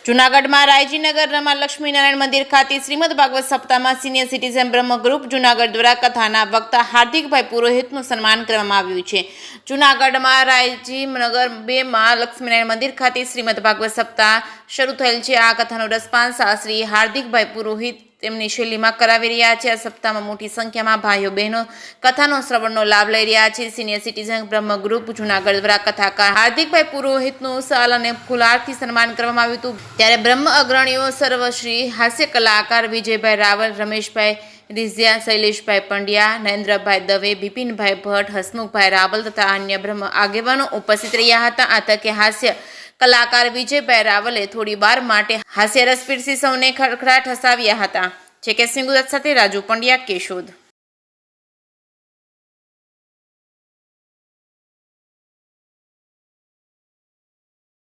જૂનાગઢમાં રાયજીનગર રમા લક્ષ્મીનારાયણ મંદિર ખાતે શ્રીમદ ભાગવત સપ્તાહમાં સિનિયર સિટીઝન બ્રહ્મ ગ્રુપ જૂનાગઢ દ્વારા કથાના વક્તા હાર્દિકભાઈ પુરોહિતનું સન્માન કરવામાં આવ્યું છે। જૂનાગઢમાં રાયજીનગર 2 માં લક્ષ્મીનારાયણ મંદિર ખાતે શ્રીમદ ભાગવત સપ્તાહ શરૂ થયેલ છે। આ કથાનો રસપાન શ્રી હાર્દિકભાઈ પુરોહિત તેમની શૈલીમાં કરાવી રહ્યા છે। આ સપ્તાહમાં મોટી સંખ્યામાં ભાઈઓ બહેનો કથાનો શ્રવણનો લાભ લઈ રહ્યા છે। સિનિયર સિટીઝન બ્રહ્મ ગ્રુપ જૂનાગઢ દ્વારા કથાકાર હાર્દિકભાઈ પુરોહિતનું શાલ અને ફુલારથી સન્માન કરવામાં આવ્યું હતું। ત્યારે બ્રહ્મ અગ્રણીઓ સર્વશ્રી હાસ્ય કલાકાર વિજયભાઈ રાવલ, રમેશભાઈ રિઝિયા, શૈલેષભાઈ પંડ્યા, નરેન્દ્રભાઈ દવે, બિપિનભાઈ ભટ્ટ, હસમુખભાઈ રાવલ તથા અન્ય બ્રહ્મ આગેવાનો ઉપસ્થિત રહ્યા હતા। આ તકે હાસ્ય કલાકાર વિજયભાઈ રાવલે થોડી વાર માટે હાસ્યરસ પીરસી સૌને ખડખડાટ હસાવ્યા હતા। છે કે સિંગુદત સાથે રાજુ પંડ્યા, કેશોદ।